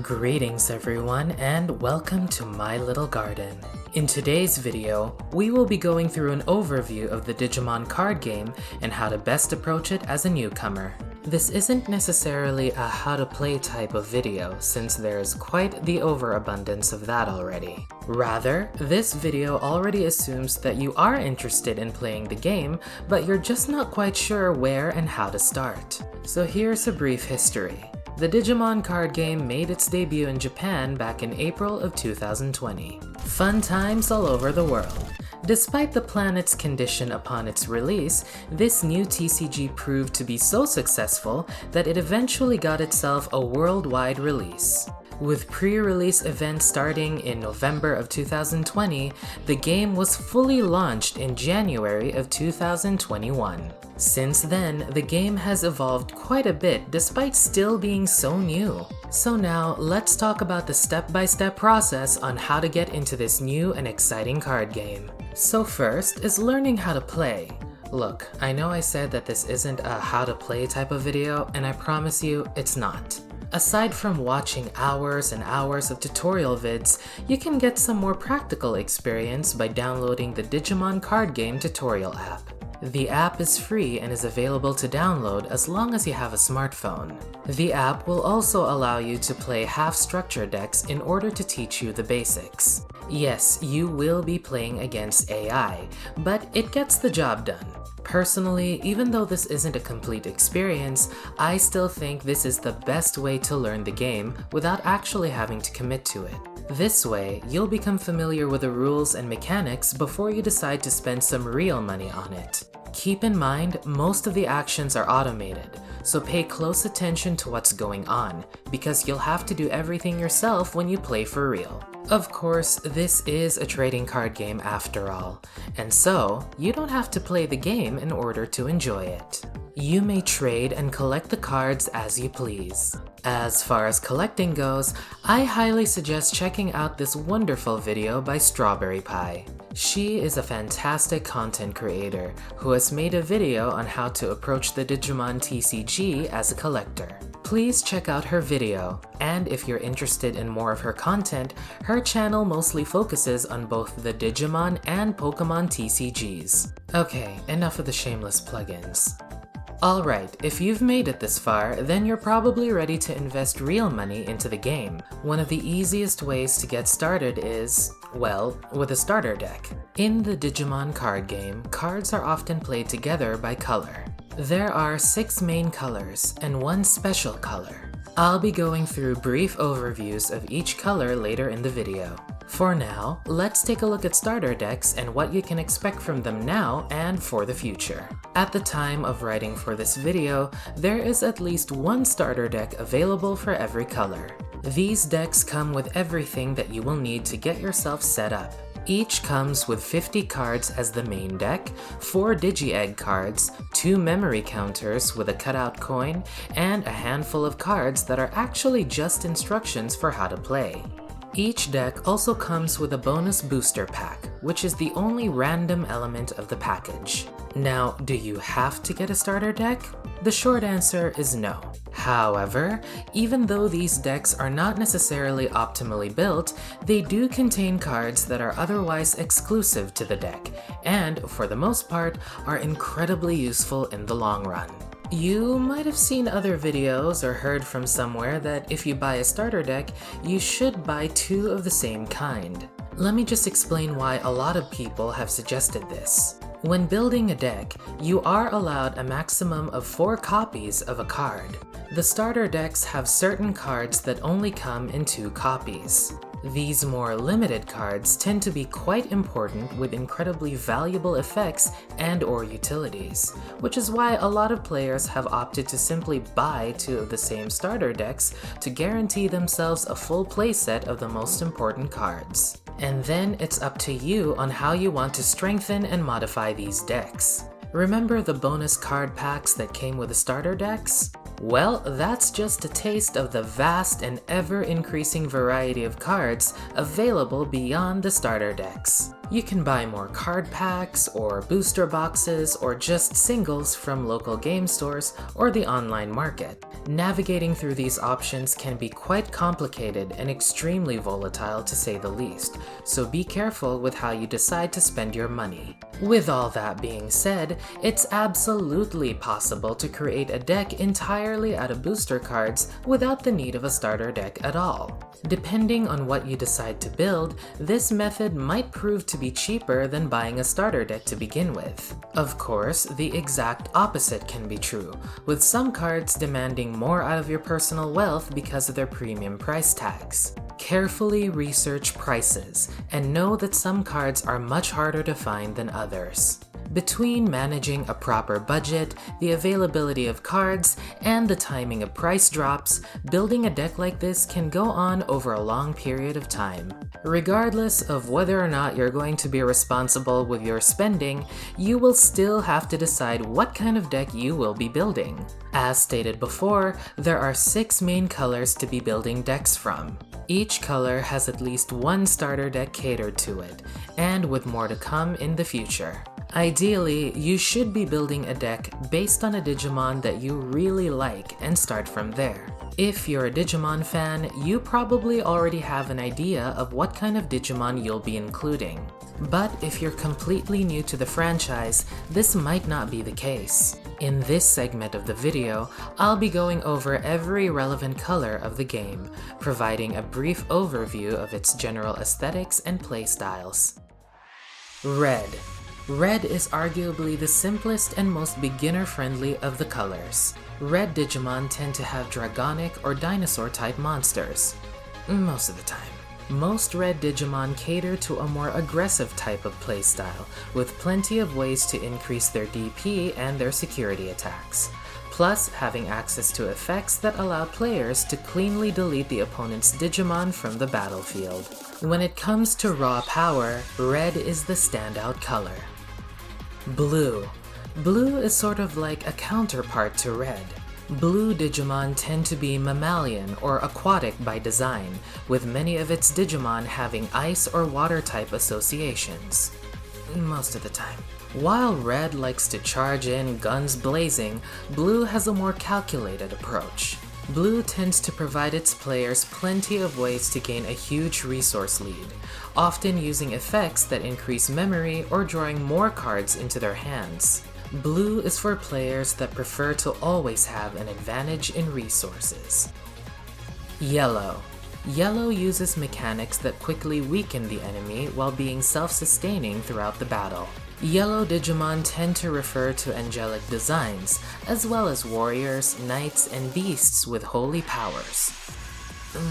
Greetings everyone and welcome to my little garden. In today's video, we will be going through an overview of the Digimon card game and how to best approach it as a newcomer. This isn't necessarily a how to play type of video since there's quite the overabundance of that already. Rather, this video already assumes that you are interested in playing the game, but you're just not quite sure where and how to start. So here's a brief history. The Digimon card game made its debut in Japan back in April of 2020. Fun times all over the world. Despite the planet's condition upon its release, this new TCG proved to be so successful that it eventually got itself a worldwide release. With pre-release events starting in November of 2020, the game was fully launched in January of 2021. Since then, the game has evolved quite a bit despite still being so new. So now, let's talk about the step-by-step process on how to get into this new and exciting card game. So first is learning how to play. Look, I know I said that this isn't a how to play type of video, and I promise you, it's not. Aside from watching hours and hours of tutorial vids, you can get some more practical experience by downloading the Digimon card game tutorial app. The app is free and is available to download as long as you have a smartphone. The app will also allow you to play half-structure decks in order to teach you the basics. Yes, you will be playing against AI, but it gets the job done. Personally, even though this isn't a complete experience, I still think this is the best way to learn the game without actually having to commit to it. This way, you'll become familiar with the rules and mechanics before you decide to spend some real money on it. Keep in mind, most of the actions are automated, so pay close attention to what's going on, because you'll have to do everything yourself when you play for real. Of course, this is a trading card game after all, and so you don't have to play the game in order to enjoy it. You may trade and collect the cards as you please. As far as collecting goes, I highly suggest checking out this wonderful video by StrawberryPi. She is a fantastic content creator who has made a video on how to approach the Digimon TCG as a collector. Please check out her video, and if you're interested in more of her content, her channel mostly focuses on both the Digimon and Pokemon TCGs. Okay, enough of the shameless plugins. Alright, if you've made it this far, then you're probably ready to invest real money into the game. One of the easiest ways to get started is, well, with a starter deck. In the Digimon card game, cards are often played together by color. There are 6 main colors and 1 special color. I'll be going through brief overviews of each color later in the video. For now, let's take a look at starter decks and what you can expect from them now and for the future. At the time of writing for this video, there is at least 1 starter deck available for every color. These decks come with everything that you will need to get yourself set up. Each comes with 50 cards as the main deck, 4 Digi-Egg cards, 2 memory counters with a cutout coin, and a handful of cards that are actually just instructions for how to play. Each deck also comes with a bonus booster pack, which is the only random element of the package. Now, do you have to get a starter deck? The short answer is no. However, even though these decks are not necessarily optimally built, they do contain cards that are otherwise exclusive to the deck, and, for the most part, are incredibly useful in the long run. You might have seen other videos or heard from somewhere that if you buy a starter deck, you should buy 2 of the same kind. Let me just explain why a lot of people have suggested this. When building a deck, you are allowed a maximum of 4 copies of a card. The starter decks have certain cards that only come in 2 copies. These more limited cards tend to be quite important with incredibly valuable effects and/or utilities, which is why a lot of players have opted to simply buy 2 of the same starter decks to guarantee themselves a full playset of the most important cards. And then it's up to you on how you want to strengthen and modify these decks. Remember the bonus card packs that came with the starter decks? Well, that's just a taste of the vast and ever-increasing variety of cards available beyond the starter decks. You can buy more card packs, or booster boxes, or just singles from local game stores or the online market. Navigating through these options can be quite complicated and extremely volatile to say the least, so be careful with how you decide to spend your money. With all that being said, it's absolutely possible to create a deck entirely out of booster cards without the need of a starter deck at all. Depending on what you decide to build, this method might prove to be cheaper than buying a starter deck to begin with. Of course, the exact opposite can be true, with some cards demanding more out of your personal wealth because of their premium price tags. Carefully research prices, and know that some cards are much harder to find than others. Between managing a proper budget, the availability of cards, and the timing of price drops, building a deck like this can go on over a long period of time. Regardless of whether or not you're going to be responsible with your spending, you will still have to decide what kind of deck you will be building. As stated before, there are 6 main colors to be building decks from. Each color has at least one starter deck catered to it, and with more to come in the future. Ideally, you should be building a deck based on a Digimon that you really like and start from there. If you're a Digimon fan, you probably already have an idea of what kind of Digimon you'll be including. But if you're completely new to the franchise, this might not be the case. In this segment of the video, I'll be going over every relevant color of the game, providing a brief overview of its general aesthetics and playstyles. Red. Red is arguably the simplest and most beginner-friendly of the colors. Red Digimon tend to have dragonic or dinosaur-type monsters. Most of the time. Most Red Digimon cater to a more aggressive type of playstyle, with plenty of ways to increase their DP and their security attacks, plus having access to effects that allow players to cleanly delete the opponent's Digimon from the battlefield. When it comes to raw power, red is the standout color. Blue. Blue is sort of like a counterpart to red. Blue Digimon tend to be mammalian or aquatic by design, with many of its Digimon having ice or water type associations. Most of the time. While red likes to charge in guns blazing, blue has a more calculated approach. Blue tends to provide its players plenty of ways to gain a huge resource lead, often using effects that increase memory or drawing more cards into their hands. Blue is for players that prefer to always have an advantage in resources. Yellow. Yellow uses mechanics that quickly weaken the enemy while being self-sustaining throughout the battle. Yellow Digimon tend to refer to angelic designs, as well as warriors, knights, and beasts with holy powers.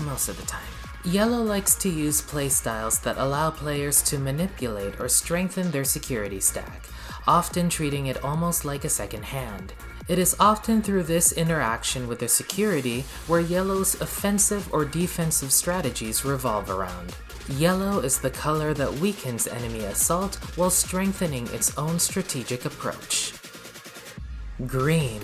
Most of the time. Yellow likes to use playstyles that allow players to manipulate or strengthen their security stack, often treating it almost like a second hand. It is often through this interaction with their security where Yellow's offensive or defensive strategies revolve around. Yellow is the color that weakens enemy assault while strengthening its own strategic approach. Green.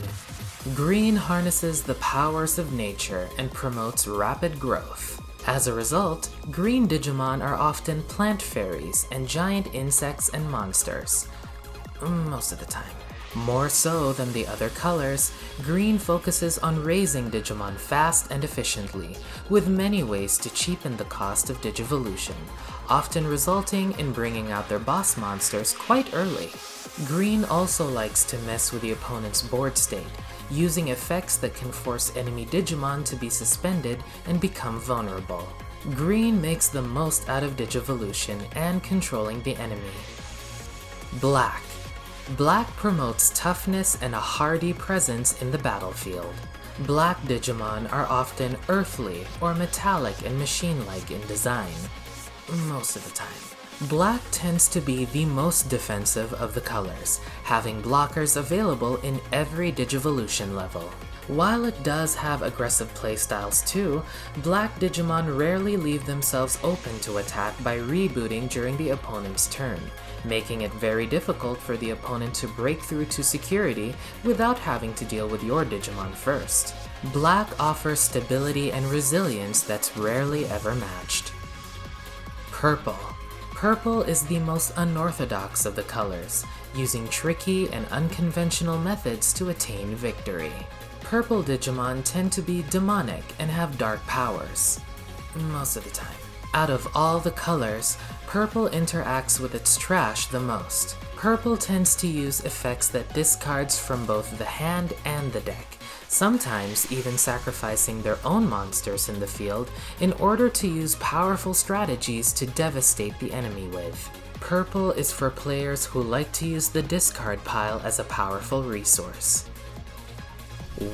Green harnesses the powers of nature and promotes rapid growth. As a result, green Digimon are often plant fairies and giant insects and monsters. Most of the time. More so than the other colors, green focuses on raising Digimon fast and efficiently, with many ways to cheapen the cost of Digivolution, often resulting in bringing out their boss monsters quite early. Green also likes to mess with the opponent's board state, using effects that can force enemy Digimon to be suspended and become vulnerable. Green makes the most out of Digivolution and controlling the enemy. Black. Black promotes toughness and a hardy presence in the battlefield. Black Digimon are often earthly or metallic and machine-like in design. Most of the time. Black tends to be the most defensive of the colors, having blockers available in every Digivolution level. While it does have aggressive playstyles too, Black Digimon rarely leave themselves open to attack by rebooting during the opponent's turn, making it very difficult for the opponent to break through to security without having to deal with your Digimon first. Black offers stability and resilience that's rarely ever matched. Purple. Purple is the most unorthodox of the colors, using tricky and unconventional methods to attain victory. Purple Digimon tend to be demonic and have dark powers. Most of the time. Out of all the colors, purple interacts with its trash the most. Purple tends to use effects that discards from both the hand and the deck, sometimes even sacrificing their own monsters in the field in order to use powerful strategies to devastate the enemy with. Purple is for players who like to use the discard pile as a powerful resource.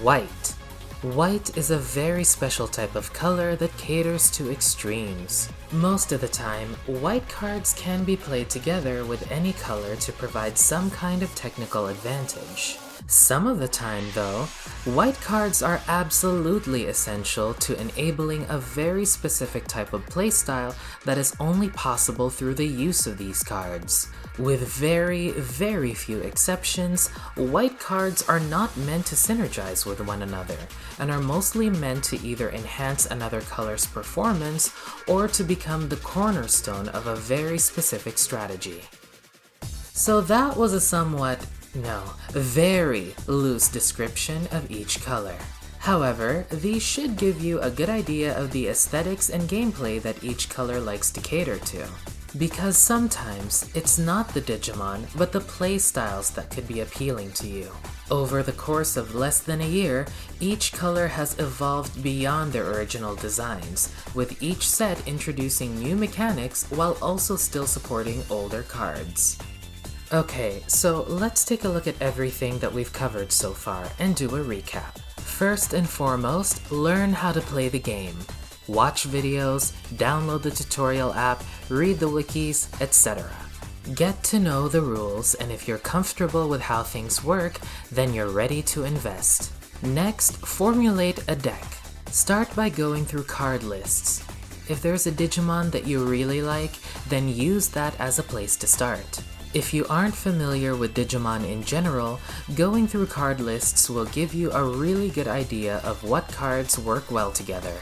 White. White is a very special type of color that caters to extremes. Most of the time, white cards can be played together with any color to provide some kind of technical advantage. Some of the time though, white cards are absolutely essential to enabling a very specific type of playstyle that is only possible through the use of these cards. With very, very few exceptions, white cards are not meant to synergize with one another, and are mostly meant to either enhance another color's performance or to become the cornerstone of a very specific strategy. So that was a very loose description of each color. However, these should give you a good idea of the aesthetics and gameplay that each color likes to cater to. Because sometimes, it's not the Digimon, but the playstyles that could be appealing to you. Over the course of less than a year, each color has evolved beyond their original designs, with each set introducing new mechanics while also still supporting older cards. Okay, so let's take a look at everything that we've covered so far and do a recap. First and foremost, learn how to play the game. Watch videos, download the tutorial app, read the wikis, etc. Get to know the rules, and if you're comfortable with how things work, then you're ready to invest. Next, formulate a deck. Start by going through card lists. If there's a Digimon that you really like, then use that as a place to start. If you aren't familiar with Digimon in general, going through card lists will give you a really good idea of what cards work well together.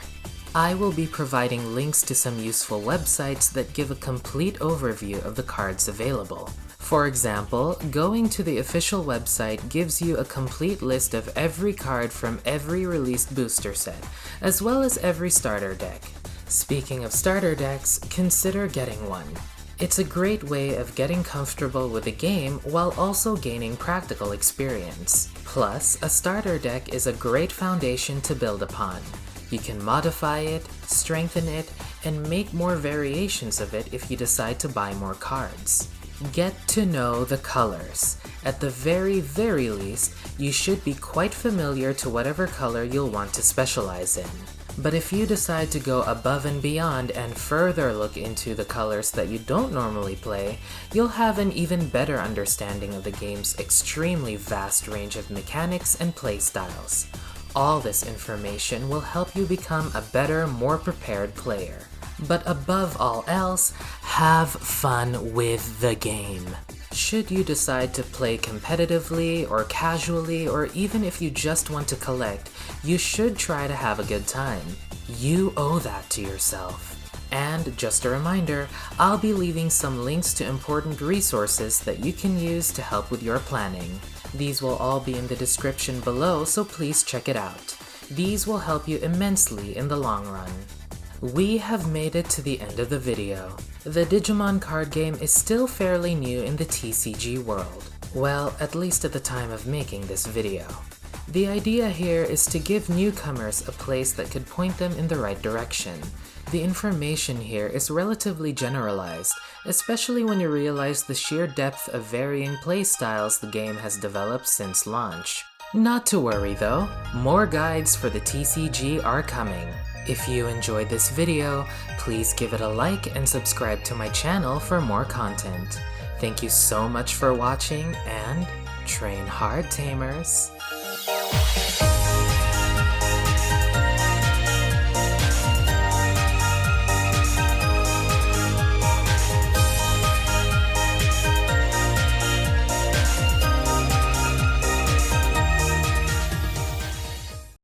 I will be providing links to some useful websites that give a complete overview of the cards available. For example, going to the official website gives you a complete list of every card from every released booster set, as well as every starter deck. Speaking of starter decks, consider getting one. It's a great way of getting comfortable with the game while also gaining practical experience. Plus, a starter deck is a great foundation to build upon. You can modify it, strengthen it, and make more variations of it if you decide to buy more cards. Get to know the colors. At the very least, you should be quite familiar to whatever color you'll want to specialize in. But if you decide to go above and beyond and further look into the colors that you don't normally play, you'll have an even better understanding of the game's extremely vast range of mechanics and playstyles. All this information will help you become a better, more prepared player. But above all else, have fun with the game. Should you decide to play competitively or casually, or even if you just want to collect, you should try to have a good time. You owe that to yourself. And just a reminder, I'll be leaving some links to important resources that you can use to help with your planning. These will all be in the description below, so please check it out. These will help you immensely in the long run. We have made it to the end of the video. The Digimon card game is still fairly new in the TCG world. Well, at least at the time of making this video. The idea here is to give newcomers a place that could point them in the right direction. The information here is relatively generalized, especially when you realize the sheer depth of varying playstyles the game has developed since launch. Not to worry though, more guides for the TCG are coming. If you enjoyed this video, please give it a like and subscribe to my channel for more content. Thank you so much for watching, and train hard, tamers!